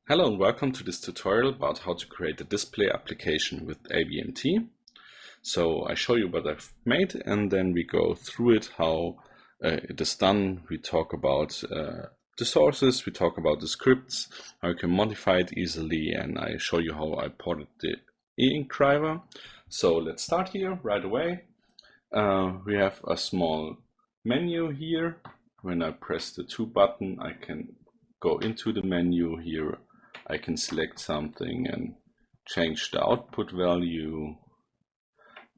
Hello and welcome to this tutorial about how to create a display application with ABMT. So I show you what I've made and then we go through it, how it is done. We talk about the sources, we talk about the scripts, how you can modify it easily, and I show you how I ported the e-ink driver. So let's start here right away. We have a small menu here. When I press the 2 button, I can go into the menu here. I can select something and change the output value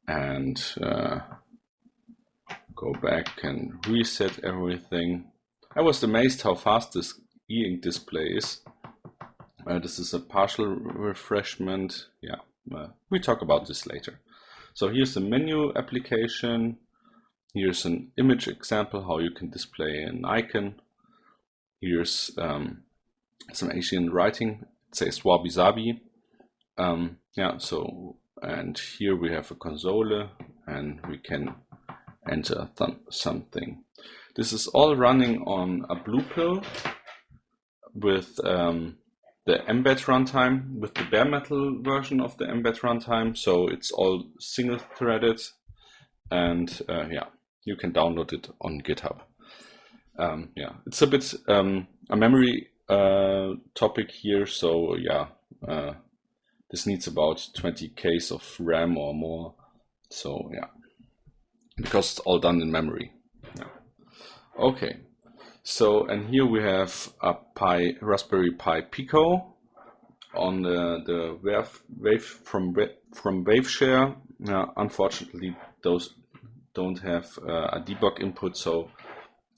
and go back and reset everything. I was amazed how fast this e-ink display is. This is a partial refreshment. We talk about this later. So here's the menu application. Here's an image example, how you can display an icon. Here's some Asian writing. It says wabi sabi. And here we have a console and we can enter something. This is all running on a blue pill with the mbed runtime, with the bare metal version of the mbed runtime. So it's all single threaded, and you can download it on GitHub. It's a bit a memory topic here, so this needs about 20 Ks of RAM or more. So because it's all done in memory. Okay, so and here we have a Raspberry Pi Pico on the wave from waveshare. Unfortunately, those don't have a debug input, so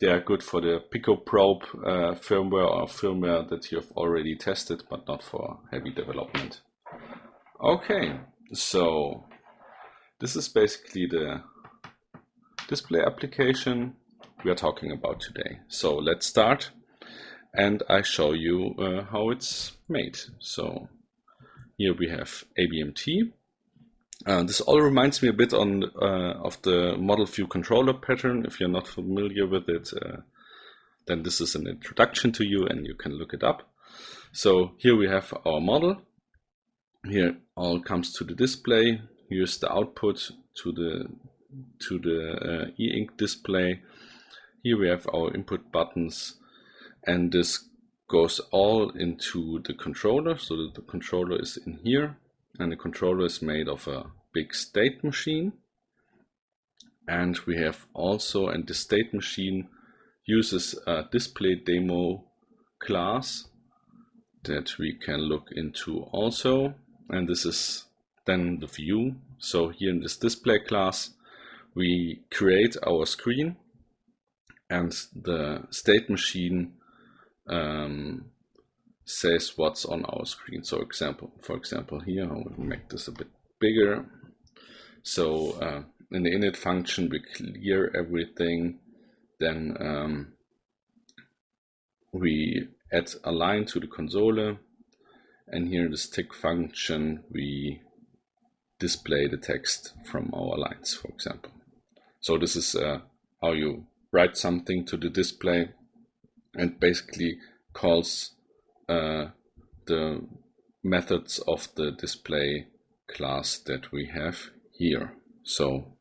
they are good for the Pico probe firmware or firmware that you have already tested, but not for heavy development. Okay, so this is basically the display application we are talking about today. So let's start and I show you how it's made. So here we have ABMT. This all reminds me a bit of the model view controller pattern. If you're not familiar with it, then this is an introduction to you and you can look it up. So here we have our model. Here all comes to the display. Here's the output to the e-ink display. Here we have our input buttons, and this goes all into the controller, so that the controller is in here. And the controller is made of a big state machine. And we have also, and the state machine uses a display demo class that we can look into also. And this is then the view. So here in this display class, we create our screen and the state machine says what's on our screen. So for example here, I will make this a bit bigger. So in the init function we clear everything, then we add a line to the console, and here in the stick function we display the text from our lines, for example. So this is how you write something to the display, and basically calls the methods of the display class that we have here. So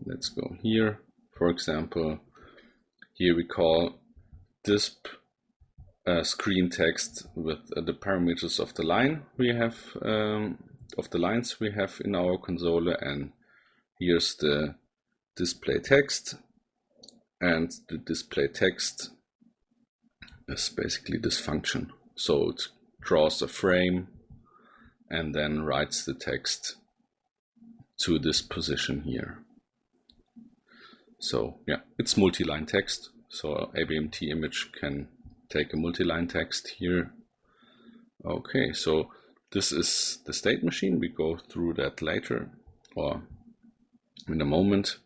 let's go here. For example, here we call disp screen text with the parameters of the line we have of the lines we have in our console, and here's the display text. And the display text is basically this function. So it draws a frame and then writes the text to this position here. So it's multi-line text. So ABMT image can take a multi-line text here. Okay, so this is the state machine. We go through that later or in a moment.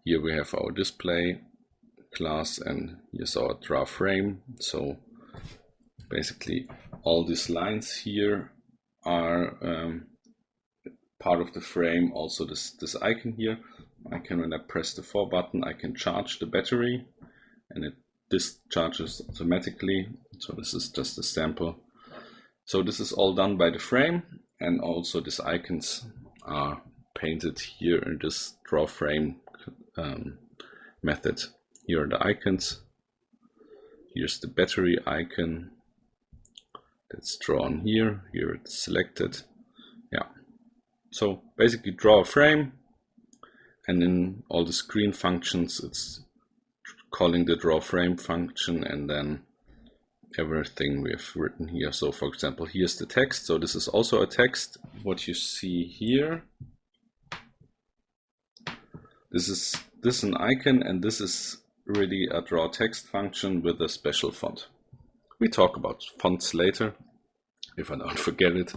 Here we have our display class and here's our draw frame. So basically all these lines here are part of the frame. Also this icon here, when I press the 4 button, I can charge the battery and it discharges automatically. So this is just a sample. So this is all done by the frame, and also these icons are painted here in this draw frame method. Here are the icons. Here's the battery icon that's drawn here. Here it's selected. Yeah. So basically draw a frame, and in all the screen functions it's calling the draw frame function, and then everything we have written here. So for example, here's the text. So this is also a text. What you see here, this is an icon, and this is really a draw text function with a special font. We talk about fonts later, if I don't forget it.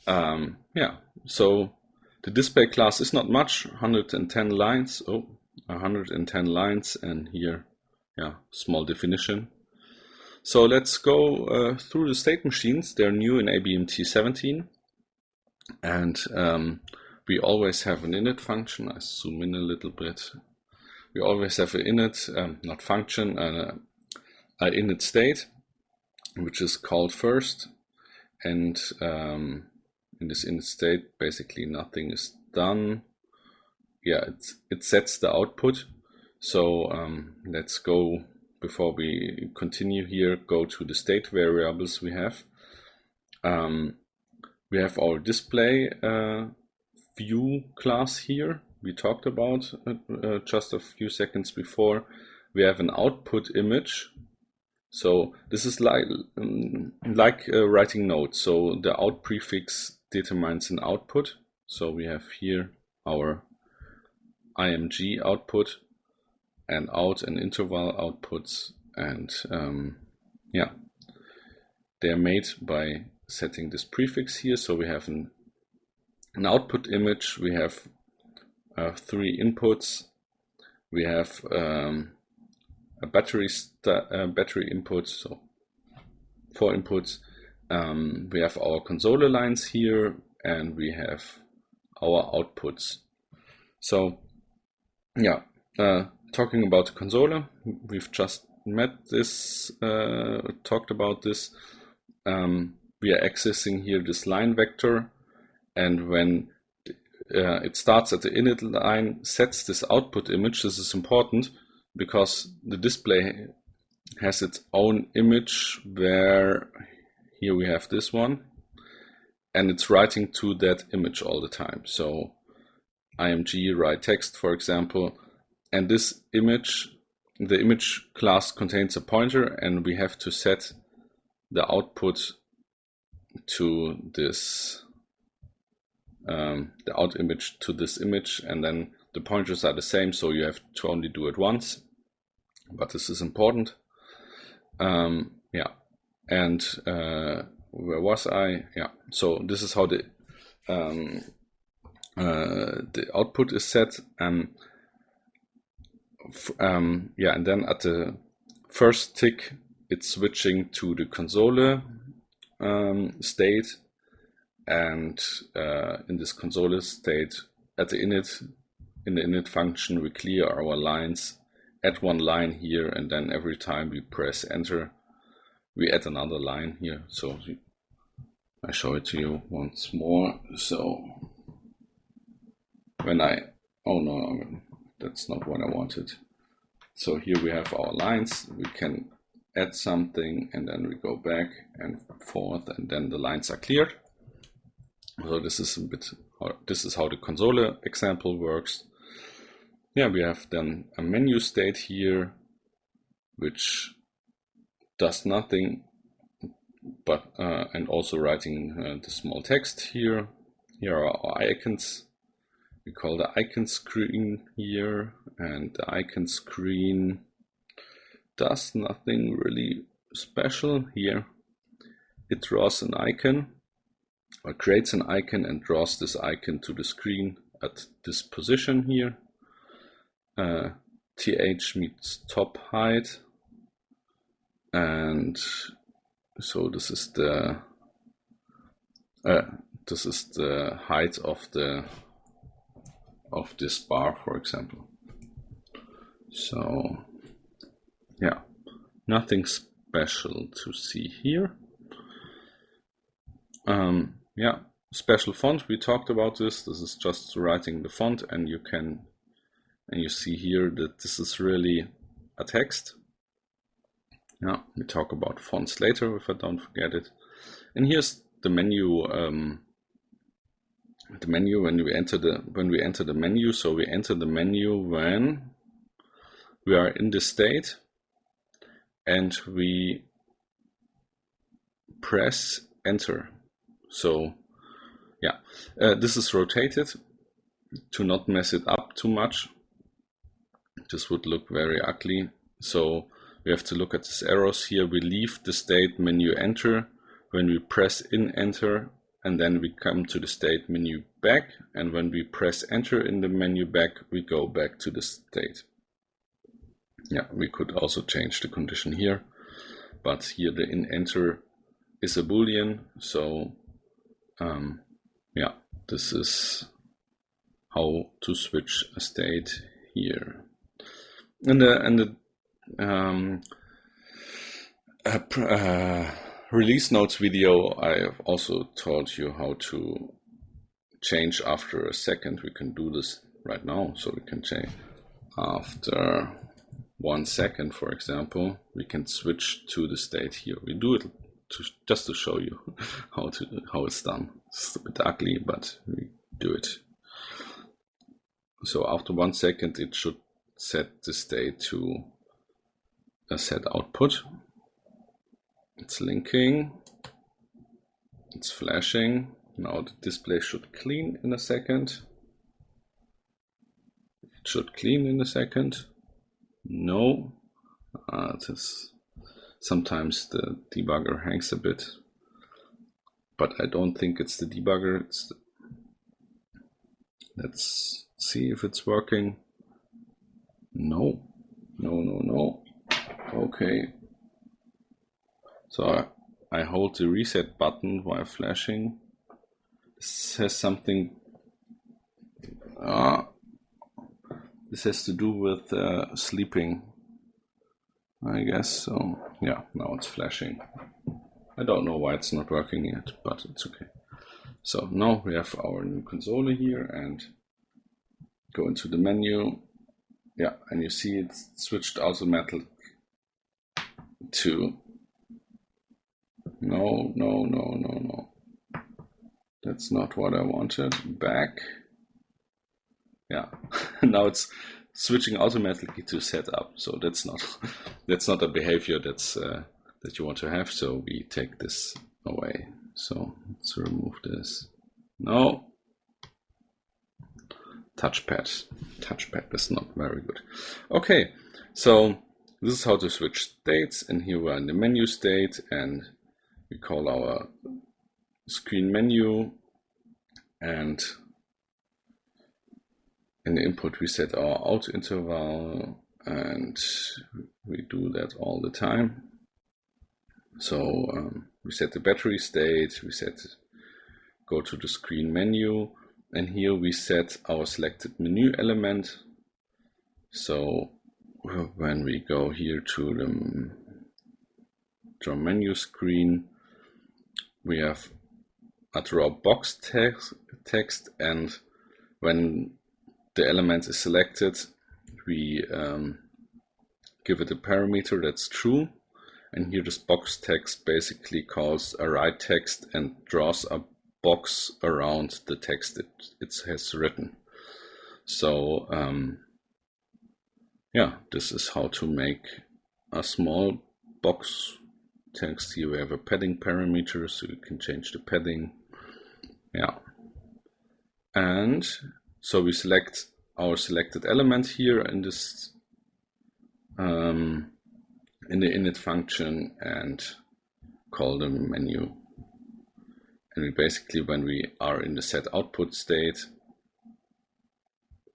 Yeah, so the display class is not much, 110 lines. 110 lines, and here, yeah, small definition. So let's go through the state machines. They're new in ABMT 17, and we always have an init function. I zoom in a little bit. We always have an init, not function, an init state, which is called first, and in this init state, basically nothing is done. Yeah, it sets the output. So let's go, before we continue here, go to the state variables we have. We have our display view class here. We talked about just a few seconds before. We have an output image. So this is like writing notes. So the out prefix determines an output. So we have here our img output and out and interval outputs, and yeah, they're made by setting this prefix here. So we have an output image, we have 3 inputs, we have a battery input, so 4 inputs, we have our console lines here, and we have our outputs. So yeah, talking about the console, we've just talked about this. We are accessing here this line vector, and when it starts at the init line, sets this output image. This is important because the display has its own image, where here we have this one, and it's writing to that image all the time. So img write text, for example, and this image, the image class contains a pointer, and we have to set the output to this, the out image to this image, and then the pointers are the same, so you have to only do it once, but this is important. Yeah, and where was I? Yeah, so this is how the output is set. Yeah, and then at the first tick, it's switching to the console state, and in this console state, at the init, in the init function, we clear our lines, add 1 line here, and then every time we press enter, we add another line here. So I show it to you once more. So when oh no, that's not what I wanted. So here we have our lines. We can add something, and then we go back and forth, and then the lines are cleared. So this is this is how the console example works. Yeah, we have then a menu state here, which does nothing, but and also writing the small text here. Here are our icons. We call the icon screen here, and the icon screen does nothing really special here. It draws an icon, or creates an icon, and draws this icon to the screen at this position here. th means top height, and so this is the height of this bar, for example. So yeah, Nothing special to see here. Yeah, special font, we talked about this. This is just writing the font, and you see here that this is really a text. Yeah, we talk about fonts later if I don't forget it. And here's the menu. The menu when we enter the menu. So we enter the menu when we are in the state, and we press enter. So yeah, this is rotated to not mess it up too much. This would look very ugly. So we have to look at these arrows here. We leave the state menu enter when we press in enter, and then we come to the state menu back, and when we press enter in the menu back, we go back to the state. Yeah, we could also change the condition here, but here the in enter is a boolean. So yeah, this is how to switch a state here. And the release notes video, I have also taught you how to change after a second. We can do this right now, so we can change after 1 second, for example. We can switch to the state here. We do it just to show you how it's done. It's a bit ugly, but we do it. So after 1 second, it should set the state to a set output. It's linking, it's flashing. Now the display should clean in a second. It should clean in a second. No, sometimes the debugger hangs a bit, but I don't think it's the debugger. Let's see if it's working. No. Okay. So I hold the reset button while flashing. This has something. This has to do with sleeping, I guess. So yeah, now it's flashing. I don't know why it's not working yet, but it's okay. So now we have our new console here, and go into the menu. Yeah, and you see it's switched automatically to no. That's not what I wanted. Back. Yeah, now it's switching automatically to setup. So that's not a behavior that you want to have. So we take this away. So let's remove this. No. Touchpad is not very good. Okay, so this is how to switch states, and here we're in the menu state, and we call our screen menu, and in the input we set our out interval, and we do that all the time. So we set the battery state, go to the screen menu, and here we set our selected menu element. So when we go here to the draw menu screen, we have a draw box text, and when the element is selected, we give it a parameter that's true, and here this box text basically calls a write text and draws a box around the text it has written. So yeah, this is how to make a small box text. Here we have a padding parameter, so you can change the padding. Yeah, and so we select our selected element here in this in the init function, and call the menu. And we basically, when we are in the set output state,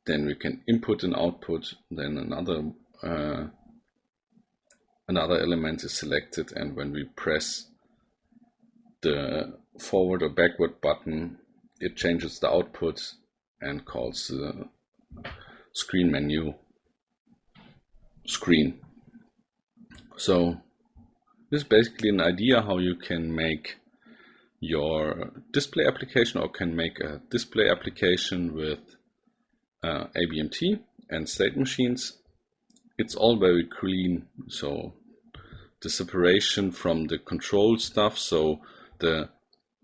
then we can input an output, then another element is selected, and when we press the forward or backward button, it changes the output and calls the screen menu screen. So this is basically an idea how you can make your display application, or can make a display application with ABMT and state machines. It's all very clean, so the separation from the control stuff, so the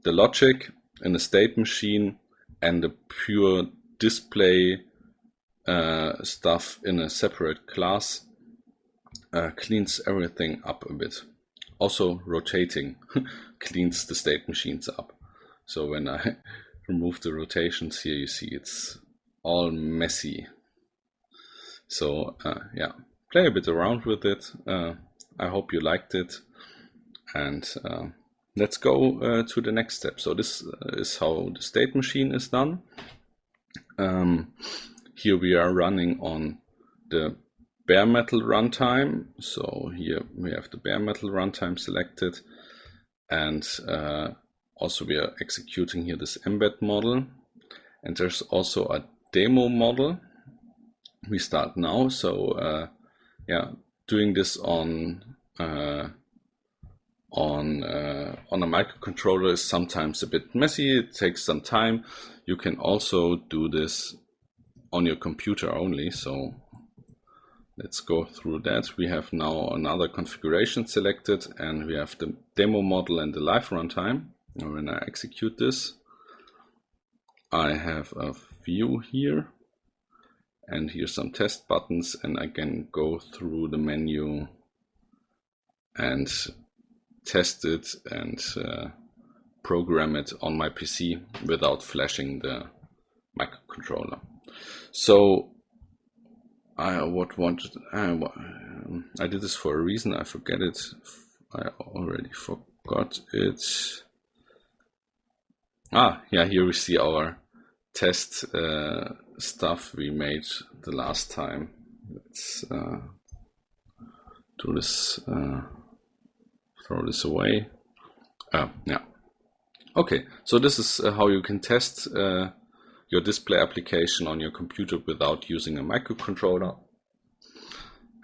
logic in a state machine and the pure display stuff in a separate class cleans everything up a bit. Also, rotating cleans the state machines up. So when I remove the rotations here, you see it's all messy. So yeah, play a bit around with it. I hope you liked it, and let's go to the next step. So this is how the state machine is done. Here we are running on the bare metal runtime. So here we have the bare metal runtime selected, and also we are executing here this mbed model, and there's also a demo model. We start now. So yeah, doing this on a microcontroller is sometimes a bit messy. It takes some time. You can also do this on your computer only. So let's go through that. We have now another configuration selected, and we have the demo model and the live runtime. And when I execute this, I have a view here, and here's some test buttons, and I can go through the menu and test it and program it on my PC without flashing the microcontroller. So I did this for a reason. I forget it. I already forgot it. Yeah, here we see our test stuff we made the last time. Let's do this. Throw this away. Yeah. Okay, so this is how you can test your display application on your computer without using a microcontroller.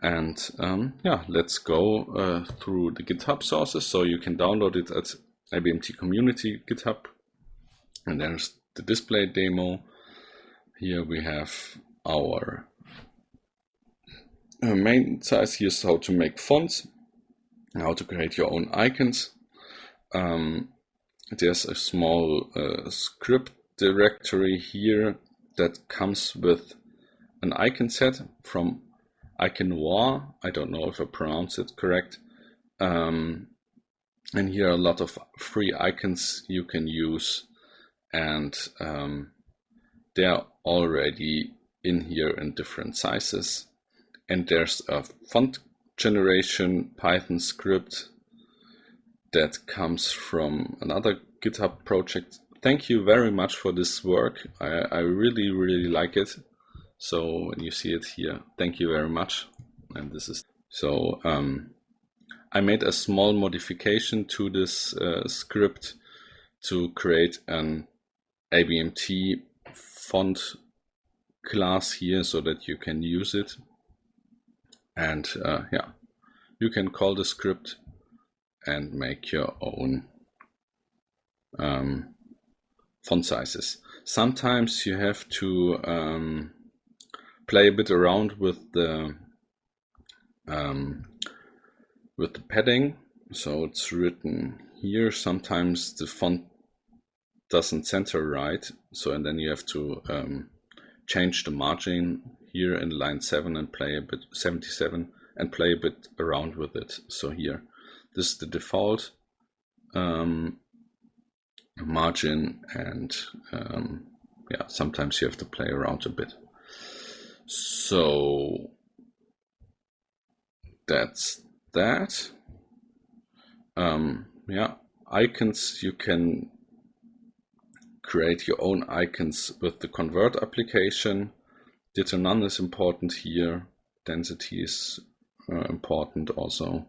And yeah, let's go through the GitHub sources. So you can download it at ABMT community GitHub. And there's the display demo. Here we have our main size. Here's how to make fonts, how to create your own icons. There's a small script directory here that comes with an icon set from Iconwar. I don't know if I pronounce it correct. And here are a lot of free icons you can use, and they're already in here in different sizes. And there's a font generation Python script that comes from another GitHub project. Thank you very much for this work. I really, really like it. So when you see it here, thank you very much. And this is so I made a small modification to this script to create an ABMT font class here so that you can use it. And yeah, you can call the script and make your own font sizes. Sometimes you have to play a bit around with the padding. So it's written here. Sometimes the font doesn't center right. So and then you have to change the margin here in line 7 and play a bit 77 and play a bit around with it. So here, this is the default margin, and yeah, sometimes you have to play around a bit. So that's that. Yeah, icons, you can create your own icons with the convert application. Ditto none is important here. Density is important also.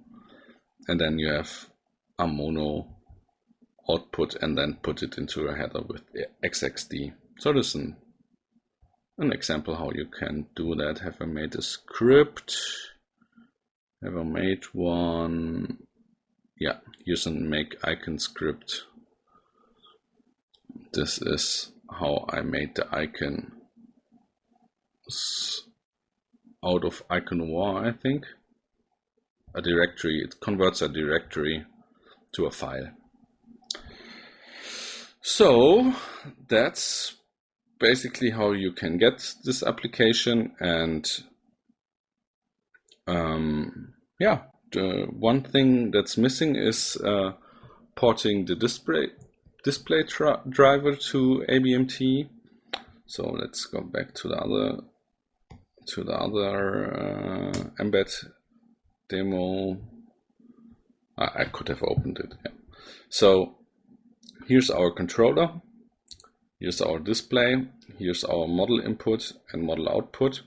And then you have a mono output and then put it into a header with XXD. So this is an example how you can do that. Have I made a script? Have I made one? Yeah, here's a make icon script. This is how I made the icon out of icon war, I think. A directory, it converts a directory to a file. So that's basically how you can get this application. And yeah, the one thing that's missing is porting the display driver to ABMT. So let's go back to the other mbed demo. I could have opened it. Yeah. So here's our controller. Here's our display. Here's our model input and model output.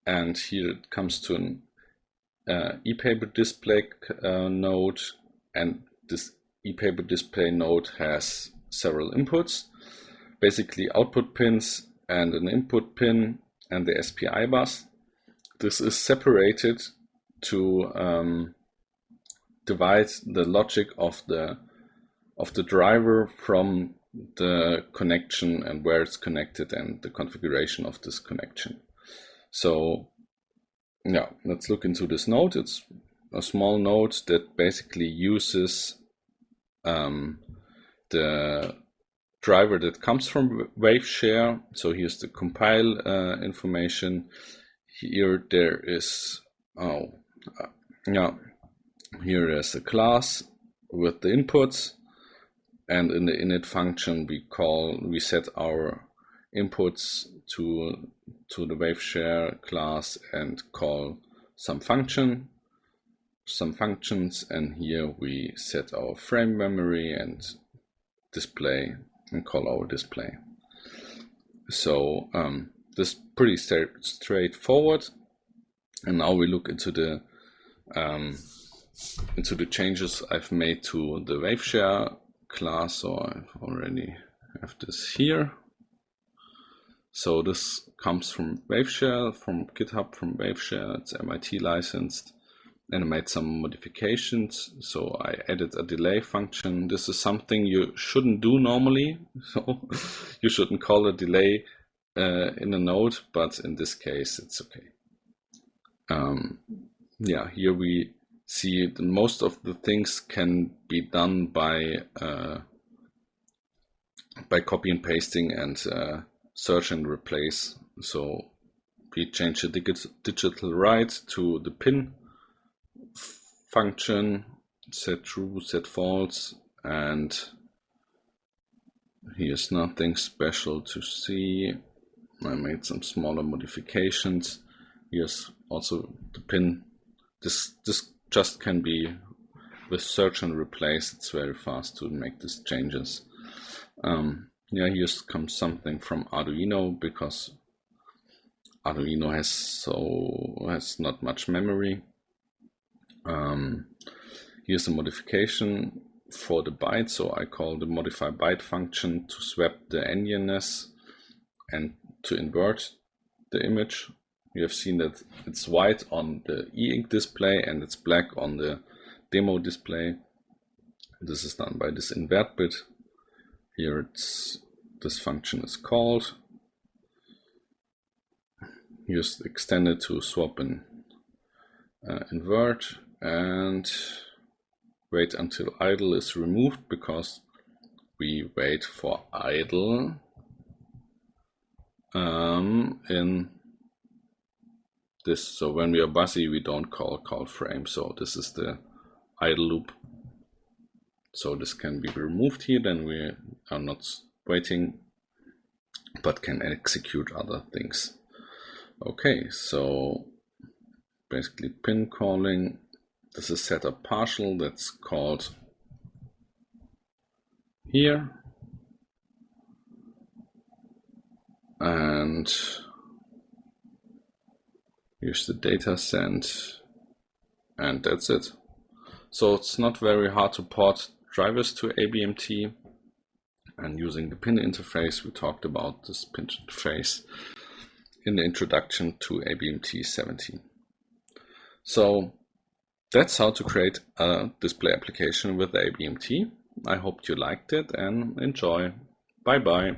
And here it comes to an epaper display node, and this epaper display node has several inputs, basically output pins and an input pin and the SPI bus. This is separated to divide the logic of the driver from the connection and where it's connected and the configuration of this connection. So yeah, let's look into this node. It's a small node that basically uses the driver that comes from waveshare. So here's the compile information. Here there is here is a class with the inputs, and in the init function we set our inputs to the waveshare class and call some functions, and here we set our frame memory and display and call our display. So this is pretty straightforward. And now we look into the changes I've made to the waveshare class. So I already have this here. So this comes from waveshare, from GitHub, from waveshare. It's MIT licensed, and I made some modifications. So I added a delay function. This is something you shouldn't do normally. So you shouldn't call a delay in a node, but in this case it's okay. Yeah, here we see that most of the things can be done by copy and pasting and search and replace. So we change the digital write to the pin function, set true, set false, and here's nothing special to see. I made some smaller modifications. Here's also the pin. This just can be with search and replace. It's very fast to make these changes. Yeah, here comes something from Arduino, because Arduino has not much memory. Here's a modification for the byte. So I call the modify byte function to swap the endianness and to invert the image. You have seen that it's white on the e-ink display and it's black on the demo display. This is done by this invert bit. Here this function is called. Here's extended to swap and invert, and wait until idle is removed, because we wait for idle in this. So when we are busy, we don't call frame. So this is the idle loop. So this can be removed here, then we are not waiting, but can execute other things. Okay, so basically pin calling. This is set up partial, that's called here. And here's the data sent, and that's it. So it's not very hard to port drivers to ABMT, and using the pin interface. We talked about this pin interface in the introduction to ABMT 17. So That's how to create a display application with ABMT. I hope you liked it and enjoy. Bye bye.